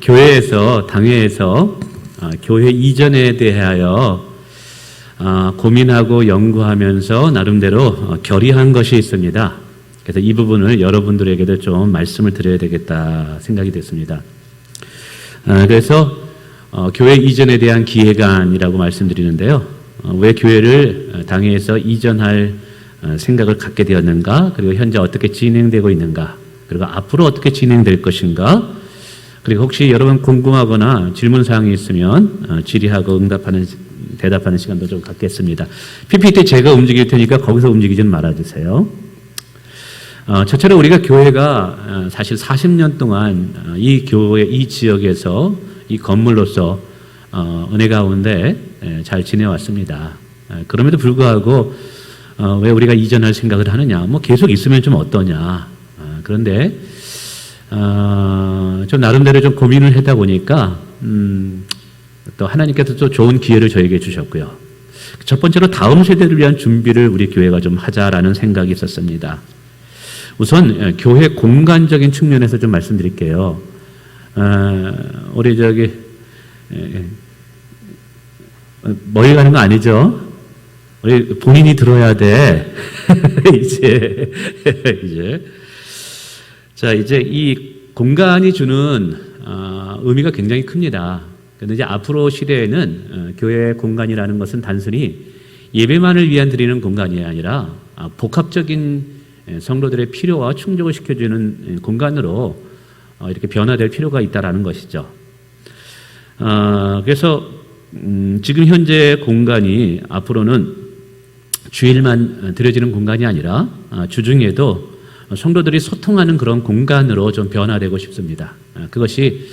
교회에서 당회에서 교회 이전에 대하여 고민하고 연구하면서 나름대로 결의한 것이 있습니다. 그래서 이 부분을 여러분들에게도 좀 말씀을 드려야 되겠다 생각이 됐습니다. 그래서 교회 이전에 대한 기획안이라고 말씀드리는데요. 왜 교회를 당회에서 이전할 생각을 갖게 되었는가, 그리고 현재 어떻게 진행되고 있는가, 그리고 앞으로 어떻게 진행될 것인가, 그리고 혹시 여러분 궁금하거나 질문사항이 있으면 질의하고 대답하는 시간도 좀 갖겠습니다. PPT 제가 움직일 테니까 거기서 움직이지 말아주세요. 첫째로 우리가 교회가 사실 40년 동안 이 교회, 이 지역에서 이 건물로서 은혜 가운데 잘 지내왔습니다. 그럼에도 불구하고 왜 우리가 이전할 생각을 하느냐, 뭐 계속 있으면 좀 어떠냐. 그런데 좀 나름대로 좀 고민을 하다 보니까 또 하나님께서 또 좋은 기회를 저에게 주셨고요. 첫 번째로 다음 세대를 위한 준비를 우리 교회가 좀 하자라는 생각이 있었습니다. 우선 교회 공간적인 측면에서 좀 말씀드릴게요. 우리 멀리 가는 거 아니죠? 우리 본인이 들어야 돼. 이제. 자, 이제 이 공간이 주는 의미가 굉장히 큽니다. 그런데 이제 앞으로 시대에는 교회 공간이라는 것은 단순히 예배만을 위한 드리는 공간이 아니라 복합적인 성도들의 필요와 충족을 시켜주는 공간으로 이렇게 변화될 필요가 있다라는 것이죠. 그래서 지금 현재 공간이 앞으로는 주일만 드려지는 공간이 아니라 주중에도 성도들이 소통하는 그런 공간으로 좀 변화되고 싶습니다. 그것이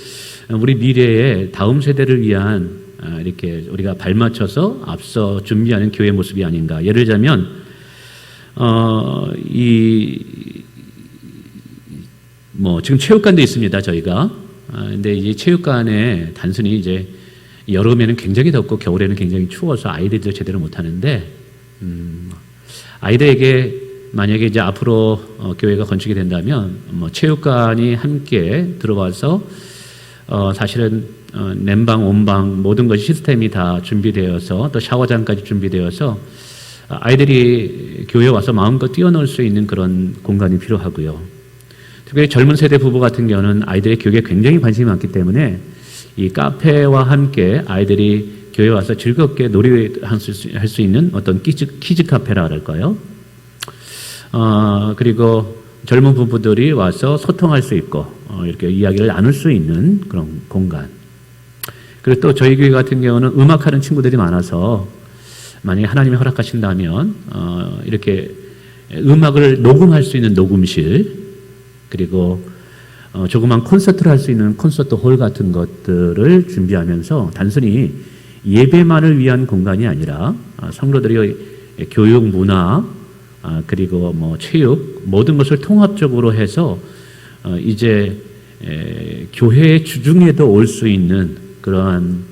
우리 미래의 다음 세대를 위한 이렇게 우리가 발맞춰서 앞서 준비하는 교회 모습이 아닌가. 예를 들자면 지금 체육관도 있습니다, 저희가. 근데 이 체육관에 단순히 이제 여름에는 굉장히 덥고 겨울에는 굉장히 추워서 아이들도 제대로 못 하는데, 아이들에게 만약에 이제 앞으로 교회가 건축이 된다면 체육관이 함께 들어와서 사실은 냉방, 온방 모든 것이 시스템이 다 준비되어서 또 샤워장까지 준비되어서 아이들이 교회에 와서 마음껏 뛰어놀 수 있는 그런 공간이 필요하고요. 특별히 젊은 세대 부부 같은 경우는 아이들의 교육에 굉장히 관심이 많기 때문에 이 카페와 함께 아이들이 교회에 와서 즐겁게 놀이할 수 있는 어떤 키즈 카페라 그럴까요? 그리고 젊은 부부들이 와서 소통할 수 있고 이렇게 이야기를 나눌 수 있는 그런 공간. 그리고 또 저희 교회 같은 경우는 음악하는 친구들이 많아서 만약에 하나님이 허락하신다면 이렇게 음악을 녹음할 수 있는 녹음실, 그리고 조그만 콘서트를 할 수 있는 콘서트 홀 같은 것들을 준비하면서 단순히 예배만을 위한 공간이 아니라 성도들이 교육, 문화, 그리고 체육 모든 것을 통합적으로 해서 이제 교회의 주중에도 올 수 있는 그러한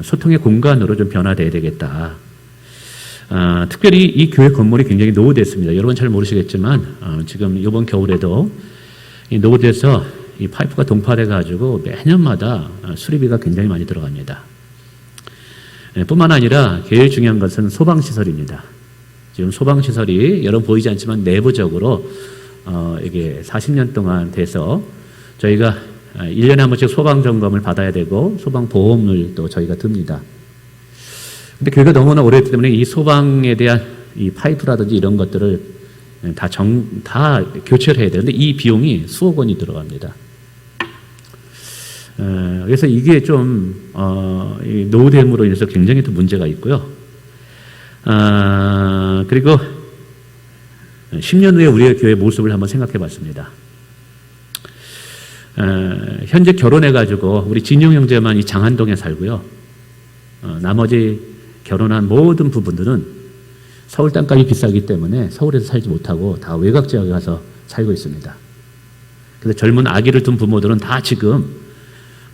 소통의 공간으로 좀 변화돼야 되겠다. 특별히 이 교회 건물이 굉장히 노후됐습니다. 여러분 잘 모르시겠지만 지금 이번 겨울에도 이 노후돼서 이 파이프가 동파돼 가지고 매년마다 수리비가 굉장히 많이 들어갑니다. 뿐만 아니라 제일 중요한 것은 소방시설입니다. 지금 소방시설이 여러분 보이지 않지만 내부적으로 이게 40년 동안 돼서 저희가 1년에 한 번씩 소방점검을 받아야 되고 소방보험을 또 저희가 듭니다. 근데 교회가 너무나 오래됐기 때문에 이 소방에 대한 이 파이프라든지 이런 것들을 다 교체를 해야 되는데 이 비용이 수억 원이 들어갑니다. 그래서 이게 좀 노후됨으로 인해서 굉장히 또 문제가 있고요. 그리고 10년 후에 우리의 교회 모습을 한번 생각해 봤습니다. 현재 결혼해가지고 우리 진용 형제만 이 장안동에 살고요. 나머지 결혼한 모든 부부들은 서울 땅값이 비싸기 때문에 서울에서 살지 못하고 다 외곽 지역에 가서 살고 있습니다. 그래서 젊은 아기를 둔 부모들은 다 지금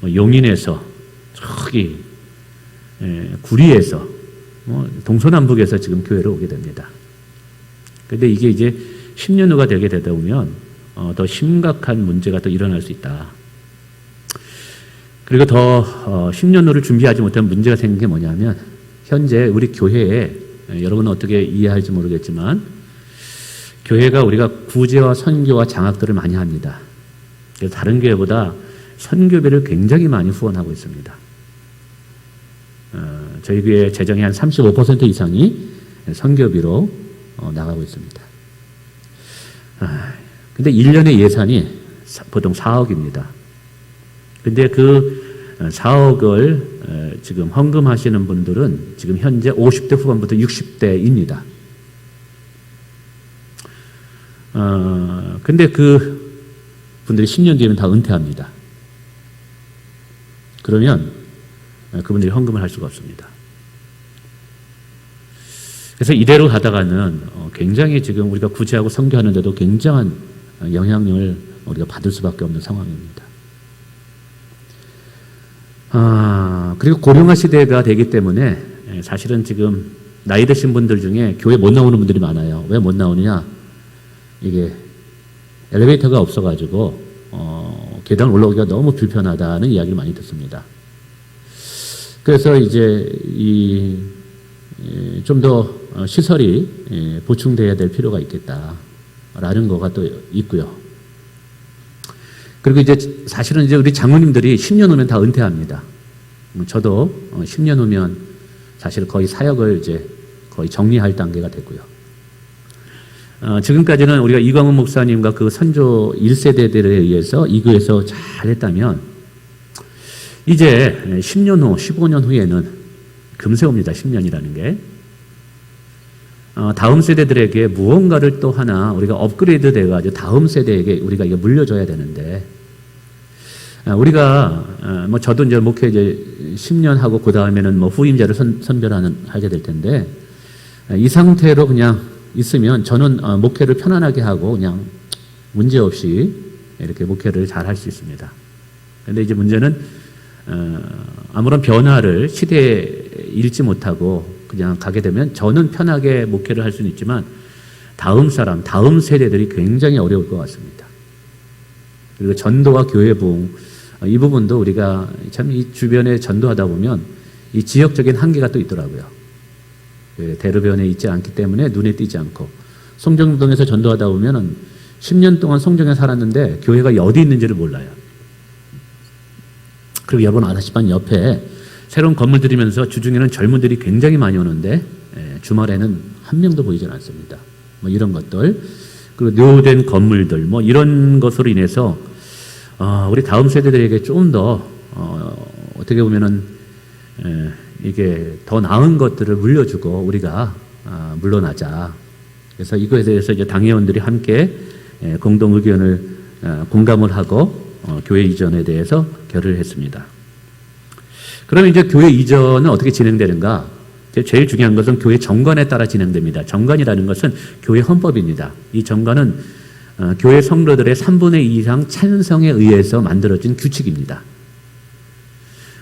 용인에서 저기 구리에서 동서남북에서 지금 교회를 오게 됩니다. 그런데 이게 이제 10년 후가 되게 되다 보면 더 심각한 문제가 또 일어날 수 있다. 그리고 더 10년 후를 준비하지 못한 문제가 생긴 게 뭐냐면 현재 우리 교회에 여러분은 어떻게 이해할지 모르겠지만 교회가 우리가 구제와 선교와 장학들을 많이 합니다. 그래서 다른 교회보다 선교비를 굉장히 많이 후원하고 있습니다. 저희 교회 재정의 한 35% 이상이 선교비로 나가고 있습니다. 근데 1년의 예산이 보통 4억입니다. 근데 그 4억을 지금 헌금하시는 분들은 지금 현재 50대 후반부터 60대입니다. 근데 그 분들이 10년 뒤에는 다 은퇴합니다. 그러면 그분들이 헌금을 할 수가 없습니다. 그래서 이대로 가다가는 굉장히 지금 우리가 구제하고 선교하는데도 굉장한 영향력을 우리가 받을 수밖에 없는 상황입니다. 그리고 고령화 시대가 되기 때문에 사실은 지금 나이 드신 분들 중에 교회 못 나오는 분들이 많아요. 왜 못 나오느냐? 이게 엘리베이터가 없어가지고 계단 올라오기가 너무 불편하다는 이야기를 많이 듣습니다. 그래서 이제 좀 더 시설이 보충돼야 될 필요가 있겠다라는 거가 또 있고요. 그리고 이제 사실은 이제 우리 장로님들이 10년 후면 다 은퇴합니다. 저도 10년 후면 사실 거의 사역을 이제 거의 정리할 단계가 됐고요. 지금까지는 우리가 이광훈 목사님과 그 선조 1세대들에 의해서 이 교회에서 잘했다면 이제 10년 후, 15년 후에는 금세 옵니다. 10년이라는 게. 다음 세대들에게 무언가를 또 하나 우리가 업그레이드 돼가지고 다음 세대에게 우리가 이거 물려줘야 되는데 우리가 뭐 저도 이제 목회 이제 10년 하고 그 다음에는 뭐 후임자를 하게 될 텐데 이 상태로 그냥 있으면 저는 목회를 편안하게 하고 그냥 문제 없이 이렇게 목회를 잘 할 수 있습니다. 그런데 이제 문제는 아무런 변화를 시대에 잃지 못하고 그냥 가게 되면 저는 편하게 목회를 할 수는 있지만 다음 세대들이 굉장히 어려울 것 같습니다. 그리고 전도와 교회 부흥 이 부분도 우리가 참 이 주변에 전도하다 보면 이 지역적인 한계가 또 있더라고요. 대로변에 있지 않기 때문에 눈에 띄지 않고 송정동에서 전도하다 보면은 10년 동안 송정에 살았는데 교회가 어디 있는지를 몰라요. 그리고 여러분 아시지만 옆에 새로운 건물 들이면서 주중에는 젊은들이 굉장히 많이 오는데 주말에는 한 명도 보이질 않습니다. 뭐 이런 것들 그리고 노후된 건물들 뭐 이런 것으로 인해서 우리 다음 세대들에게 좀 더 어떻게 보면은 이게 더 나은 것들을 물려주고 우리가 물러나자. 그래서 이거에 대해서 이제 당회원들이 함께 공동 의견을 공감을 하고 교회 이전에 대해서 결의를 했습니다. 그러면 이제 교회 이전은 어떻게 진행되는가? 제일 중요한 것은 교회 정관에 따라 진행됩니다. 정관이라는 것은 교회 헌법입니다. 이 정관은 교회 성도들의 3분의 2 이상 찬성에 의해서 만들어진 규칙입니다.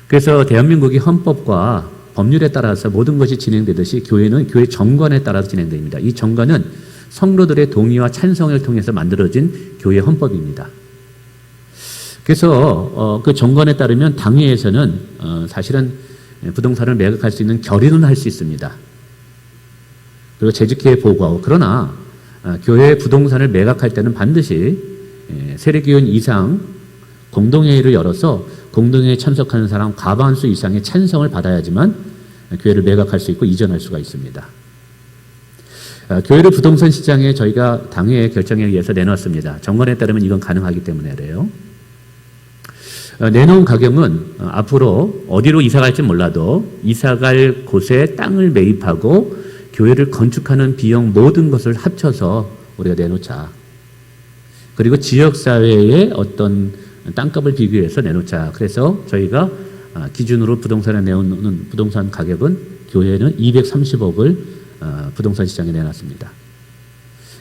그래서 대한민국의 헌법과 법률에 따라서 모든 것이 진행되듯이 교회는 교회 정관에 따라서 진행됩니다. 이 정관은 성도들의 동의와 찬성을 통해서 만들어진 교회 헌법입니다. 그래서 그 정관에 따르면 당회에서는 사실은 부동산을 매각할 수 있는 결의는 할 수 있습니다. 그리고 재직회에 보고하고 그러나 교회 부동산을 매각할 때는 반드시 세례교인 이상 공동회의를 열어서 공동회의에 참석하는 사람 과반수 이상의 찬성을 받아야지만 교회를 매각할 수 있고 이전할 수가 있습니다. 교회를 부동산 시장에 저희가 당회의 결정에 의해서 내놓았습니다. 정관에 따르면 이건 가능하기 때문에 그래요. 내놓은 가격은 앞으로 어디로 이사 갈지 몰라도 이사 갈 곳에 땅을 매입하고 교회를 건축하는 비용 모든 것을 합쳐서 우리가 내놓자. 그리고 지역사회의 어떤 땅값을 비교해서 내놓자. 그래서 저희가 기준으로 부동산에 내놓는 부동산 가격은 교회는 230억을 부동산 시장에 내놨습니다.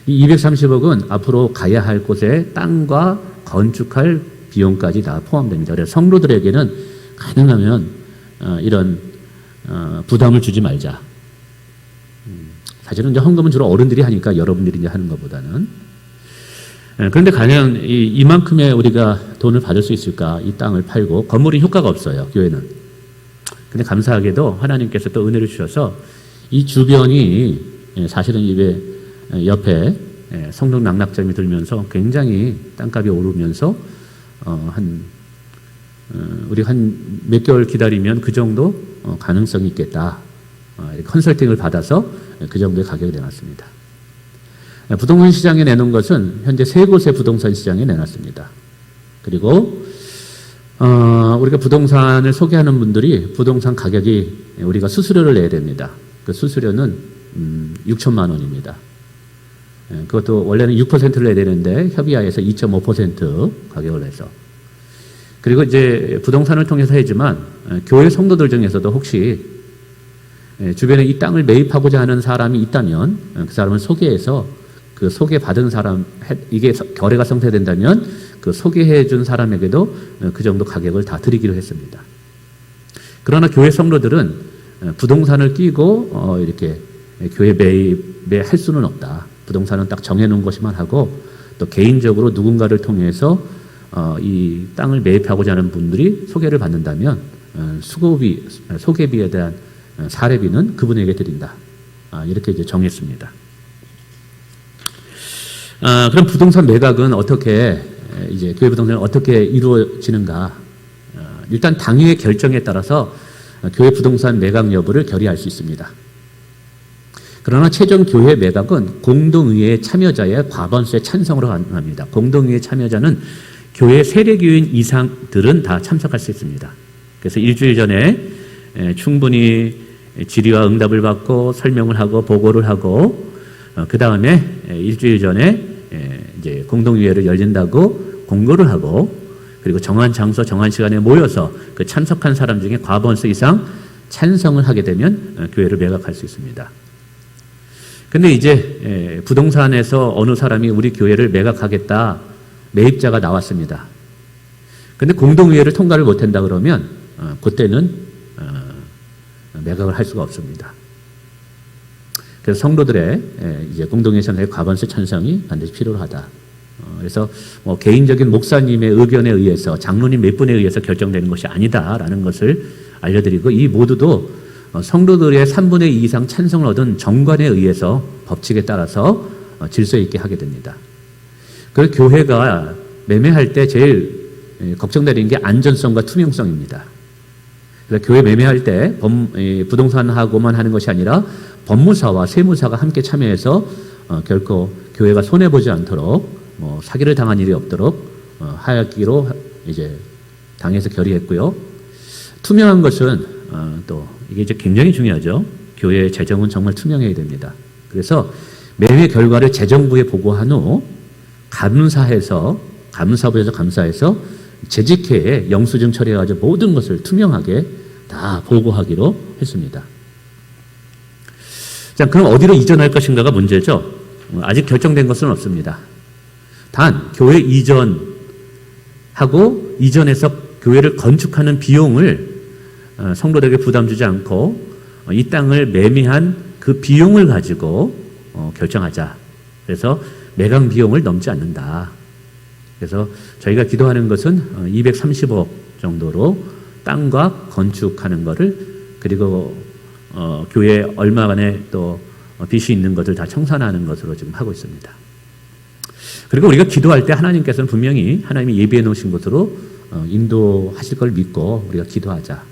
이 230억은 앞으로 가야 할 곳에 땅과 건축할 비용까지 다 포함됩니다. 그래서 성도들에게는 가능하면 이런 부담을 주지 말자. 사실은 이제 헌금은 주로 어른들이 하니까 여러분들이 이제 하는 것보다는 그런데 과연 이만큼의 우리가 돈을 받을 수 있을까? 이 땅을 팔고 건물이 효과가 없어요. 교회는. 근데 감사하게도 하나님께서 또 은혜를 주셔서 이 주변이 사실은 입에 옆에 성동 낙락점이 들면서 굉장히 땅값이 오르면서 우리 한 몇 개월 기다리면 그 정도 가능성이 있겠다. 컨설팅을 받아서 그 정도의 가격을 내놨습니다. 부동산 시장에 내놓은 것은 현재 3곳의 부동산 시장에 내놨습니다. 그리고 우리가 부동산을 소개하는 분들이 부동산 가격이 우리가 수수료를 내야 됩니다. 그 수수료는 6천만 원입니다. 그것도 원래는 6%를 내야 되는데 협의하에서 2.5% 가격을 내서, 그리고 이제 부동산을 통해서 하지만 교회 성도들 중에서도 혹시 주변에 이 땅을 매입하고자 하는 사람이 있다면 그 사람을 소개해서 그 소개받은 사람, 이게 거래가 성사된다면 그 소개해 준 사람에게도 그 정도 가격을 다 드리기로 했습니다. 그러나 교회 성도들은 부동산을 끼고 이렇게 교회 매입에 할 수는 없다. 부동산은 딱 정해놓은 것이만 하고, 또 개인적으로 누군가를 통해서 이 땅을 매입하고자 하는 분들이 소개를 받는다면 소개비에 대한 사례비는 그분에게 드린다. 이렇게 이제 정했습니다. 그럼 부동산 매각은 어떻게, 이제 교회 부동산은 어떻게 이루어지는가? 일단 당회의 결정에 따라서 교회 부동산 매각 여부를 결의할 수 있습니다. 그러나 최종 교회 매각은 공동의회 참여자의 과반수의 찬성으로 가능합니다. 공동의회 참여자는 교회 세례교인 이상들은 다 참석할 수 있습니다. 그래서 일주일 전에 충분히 질의와 응답을 받고 설명을 하고 보고를 하고, 그 다음에 일주일 전에 이제 공동의회를 열린다고 공고를 하고, 그리고 정한 장소, 정한 시간에 모여서 그 참석한 사람 중에 과반수 이상 찬성을 하게 되면 교회를 매각할 수 있습니다. 근데 이제 부동산에서 어느 사람이 우리 교회를 매각하겠다, 매입자가 나왔습니다. 근데 공동의회를 통과를 못한다 그러면 그때는 매각을 할 수가 없습니다. 그래서 성도들의 이제 공동의회 참석의 과반수 찬성이 반드시 필요하다. 그래서 뭐 개인적인 목사님의 의견에 의해서, 장로님 몇 분에 의해서 결정되는 것이 아니다라는 것을 알려드리고, 이 모두도 성도들의 3분의 2 이상 찬성을 얻은 정관에 의해서 법칙에 따라서 질서 있게 하게 됩니다. 그래서 교회가 매매할 때 제일 걱정되는 게 안전성과 투명성입니다. 그래서 교회 매매할 때 부동산하고만 하는 것이 아니라 법무사와 세무사가 함께 참여해서 결코 교회가 손해보지 않도록, 사기를 당한 일이 없도록 하기로 이제 당에서 결의했고요. 투명한 것은 또 이게 이제 굉장히 중요하죠. 교회의 재정은 정말 투명해야 됩니다. 그래서 매매 결과를 재정부에 보고한 후 감사부에서 감사해서 재직회에 영수증 처리해가지고 모든 것을 투명하게 다 보고하기로 했습니다. 자, 그럼 어디로 이전할 것인가가 문제죠. 아직 결정된 것은 없습니다. 단 교회 이전하고 이전해서 교회를 건축하는 비용을 성도들에게 부담 주지 않고 이 땅을 매매한 그 비용을 가지고 결정하자. 그래서 매각 비용을 넘지 않는다. 그래서 저희가 기도하는 것은 230억 정도로 땅과 건축하는 것을, 그리고 교회에 얼마간의 또 빚이 있는 것을 다 청산하는 것으로 지금 하고 있습니다. 그리고 우리가 기도할 때 하나님께서는 분명히 하나님이 예비해 놓으신 것으로 인도하실 걸 믿고 우리가 기도하자.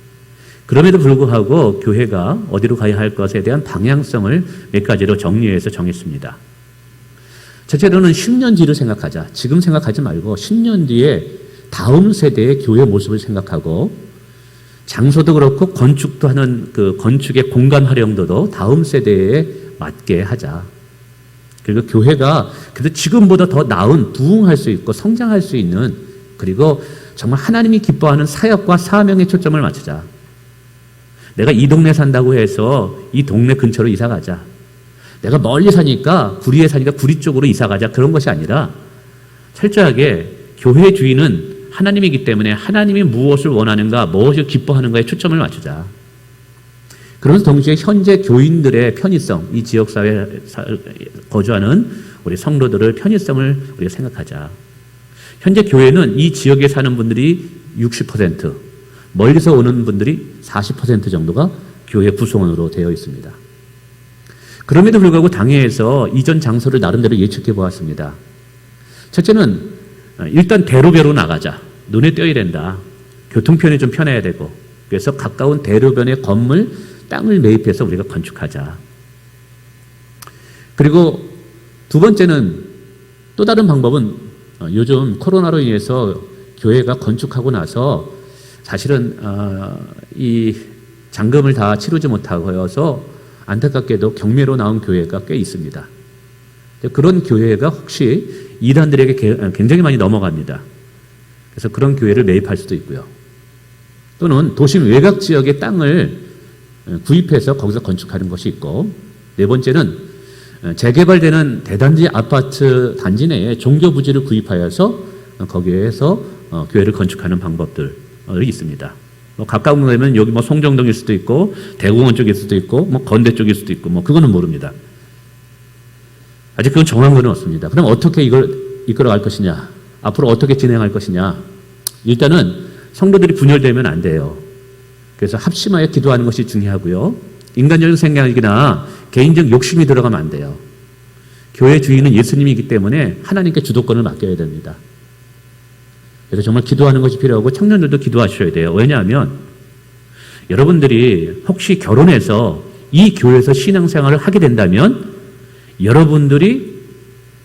그럼에도 불구하고 교회가 어디로 가야 할 것에 대한 방향성을 몇 가지로 정리해서 정했습니다. 첫째로는 10년 뒤를 생각하자. 지금 생각하지 말고 10년 뒤에 다음 세대의 교회 모습을 생각하고, 장소도 그렇고 건축도 하는 그 건축의 공간 활용도도 다음 세대에 맞게 하자. 그리고 교회가 그래도 지금보다 더 나은, 부흥할 수 있고 성장할 수 있는, 그리고 정말 하나님이 기뻐하는 사역과 사명에 초점을 맞추자. 내가 이 동네 산다고 해서 이 동네 근처로 이사 가자. 내가 멀리 사니까, 구리에 사니까 구리 쪽으로 이사 가자. 그런 것이 아니라 철저하게 교회 주인은 하나님이기 때문에 하나님이 무엇을 원하는가, 무엇을 기뻐하는가에 초점을 맞추자. 그러면서 동시에 현재 교인들의 편의성, 이 지역사회에 거주하는 우리 성도들의 편의성을 우리가 생각하자. 현재 교회는 이 지역에 사는 분들이 60%, 멀리서 오는 분들이 40% 정도가 교회 구성원으로 되어 있습니다. 그럼에도 불구하고 당회에서 이전 장소를 나름대로 예측해 보았습니다. 첫째는 일단 대로변으로 나가자. 눈에 띄어야 된다. 교통편이 좀 편해야 되고, 그래서 가까운 대로변의 건물, 땅을 매입해서 우리가 건축하자. 그리고 두 번째는 또 다른 방법은 요즘 코로나로 인해서 교회가 건축하고 나서 사실은 이 잔금을 다 치르지 못하고서 안타깝게도 경매로 나온 교회가 꽤 있습니다. 그런 교회가 혹시 이단들에게 굉장히 많이 넘어갑니다. 그래서 그런 교회를 매입할 수도 있고요. 또는 도심 외곽 지역의 땅을 구입해서 거기서 건축하는 것이 있고, 네 번째는 재개발되는 대단지 아파트 단지 내에 종교 부지를 구입하여서 거기에서 교회를 건축하는 방법들이 있습니다. 가까운 데면 여기 송정동일 수도 있고, 대공원 쪽일 수도 있고, 건대 쪽일 수도 있고, 그거는 모릅니다. 아직 그건 정한 건 없습니다. 그럼 어떻게 이걸 이끌어갈 것이냐? 앞으로 어떻게 진행할 것이냐? 일단은 성도들이 분열되면 안 돼요. 그래서 합심하여 기도하는 것이 중요하고요. 인간적인 생각이나 개인적 욕심이 들어가면 안 돼요. 교회 주인은 예수님이기 때문에 하나님께 주도권을 맡겨야 됩니다. 그래서 정말 기도하는 것이 필요하고 청년들도 기도하셔야 돼요. 왜냐하면 여러분들이 혹시 결혼해서 이 교회에서 신앙생활을 하게 된다면 여러분들이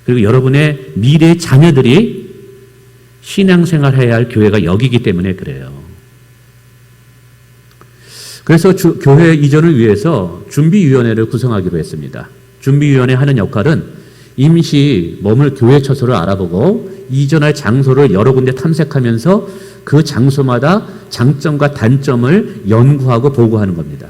그리고 여러분의 미래 자녀들이 신앙생활해야 할 교회가 여기기 때문에 그래요. 그래서 교회 이전을 위해서 준비위원회를 구성하기로 했습니다. 준비위원회 하는 역할은 임시 머물 교회 처소를 알아보고 이전할 장소를 여러 군데 탐색하면서 그 장소마다 장점과 단점을 연구하고 보고하는 겁니다.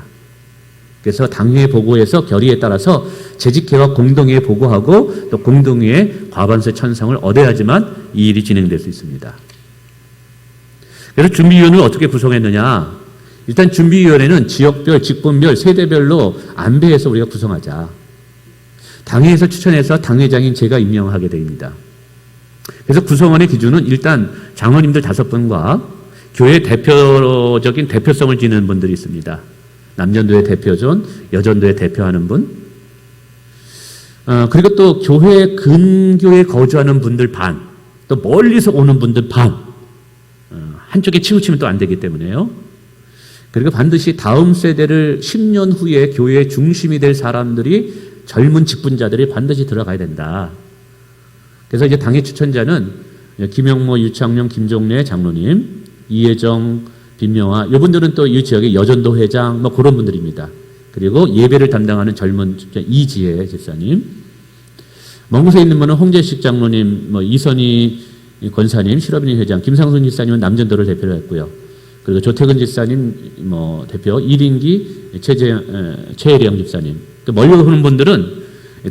그래서 당회에 보고해서 결의에 따라서 재직회와 공동회에 보고하고 또 공동회의 과반수 찬성을 얻어야지만 이 일이 진행될 수 있습니다. 그래서 준비위원회를 어떻게 구성했느냐? 일단 준비위원회는 지역별, 직분별, 세대별로 안배해서 우리가 구성하자. 당회에서 추천해서 당회장인 제가 임명하게 됩니다. 그래서 구성원의 기준은 일단 장로님들 5분과 교회 대표적인 대표성을 지니는 분들이 있습니다. 남전도의 대표존, 여전도의 대표하는 분, 그리고 또 교회 근교에 거주하는 분들 반, 또 멀리서 오는 분들 반, 한쪽에 치우치면 또 안 되기 때문에요. 그리고 반드시 다음 세대를 10년 후에 교회의 중심이 될 사람들이 젊은 직분자들이 반드시 들어가야 된다. 그래서 이제 당의 추천자는 김영모, 유창룡, 김종래 장로님, 이혜정, 빈명화, 이분들은 또 이 지역의 여전도 회장, 그런 분들입니다. 그리고 예배를 담당하는 젊은 이지혜 집사님, 먼 곳에 있는 분은 홍재식 장로님, 이선희 권사님, 실업인 회장, 김상순 집사님은 남전도를 대표로 했고요. 그리고 조태근 집사님 대표, 이lin기 최혜령 집사님. 또 멀리 오는 분들은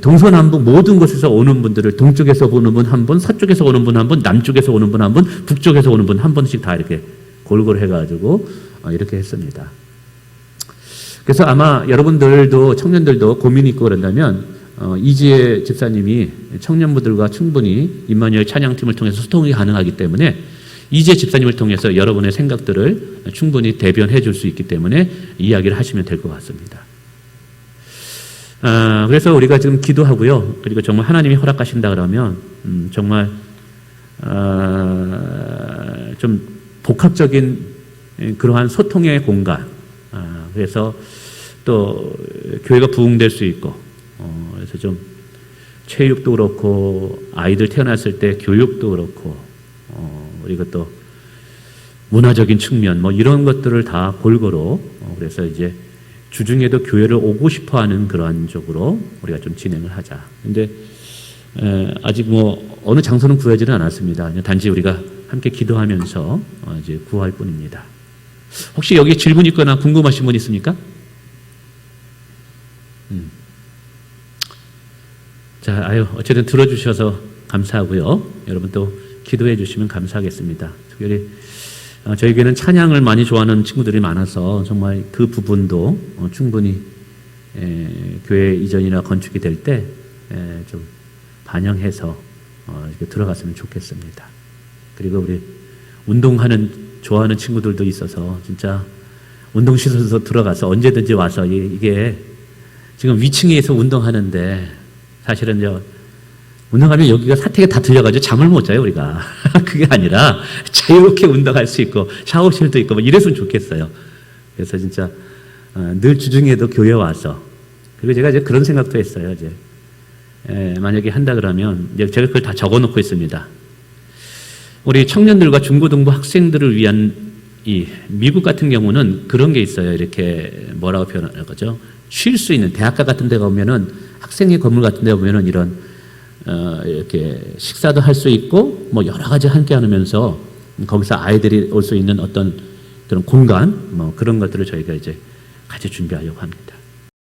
동서남북 모든 곳에서 오는 분들을 동쪽에서 오는 분 한 분, 서쪽에서 오는 분 한 분, 남쪽에서 오는 분 한 분, 북쪽에서 오는 분 한 분씩 다 이렇게 골고루 해가지고 이렇게 했습니다. 그래서 아마 여러분들도 청년들도 고민이 있고 그런다면 이지혜 집사님이 청년부들과 충분히 임마누엘 찬양팀을 통해서 소통이 가능하기 때문에 이지혜 집사님을 통해서 여러분의 생각들을 충분히 대변해 줄 수 있기 때문에 이야기를 하시면 될 것 같습니다. 그래서 우리가 지금 기도하고요. 그리고 정말 하나님이 허락하신다 그러면 정말 좀 복합적인 그러한 소통의 공간, 그래서 또 교회가 부흥될 수 있고, 그래서 좀 체육도 그렇고 아이들 태어났을 때 교육도 그렇고, 그리고 또 문화적인 측면 이런 것들을 다 골고루, 그래서 이제 주중에도 교회를 오고 싶어하는 그러한 쪽으로 우리가 좀 진행을 하자. 근데 아직 어느 장소는 구하지는 않았습니다. 단지 우리가 함께 기도하면서 이제 구할 뿐입니다. 혹시 여기 질문 있거나 궁금하신 분 있습니까? 자, 어쨌든 들어주셔서 감사하고요. 여러분 또 기도해 주시면 감사하겠습니다. 특별히 저에게는 찬양을 많이 좋아하는 친구들이 많아서 정말 그 부분도 충분히 교회 이전이나 건축이 될 때 좀 반영해서 이렇게 들어갔으면 좋겠습니다. 그리고 우리 운동하는 좋아하는 친구들도 있어서 진짜 운동시설에서 들어가서 언제든지 와서 이게 지금 위층에서 운동하는데 사실은 이제 운동하면 여기가 사택에 다 들려가지고 잠을 못 자요 우리가. 그게 아니라 자유롭게 운동할 수 있고 샤워실도 있고 뭐 이랬으면 좋겠어요. 그래서 진짜 늘 주중에도 교회 와서 그리고 제가 이제 그런 생각도 했어요. 이제 만약에 한다 그러면 이제 제가 그걸 다 적어놓고 있습니다. 우리 청년들과 중고등부 학생들을 위한 이 미국 같은 경우는 그런 게 있어요. 이렇게 뭐라고 표현하는 거죠? 쉴 수 있는 대학가 같은 데 가면은 학생의 건물 같은 데 보면은 이런 이렇게 식사도 할 수 있고 뭐 여러 가지 함께 하면서 거기서 아이들이 올 수 있는 어떤 그런 공간 뭐 그런 것들을 저희가 이제 같이 준비하려고 합니다.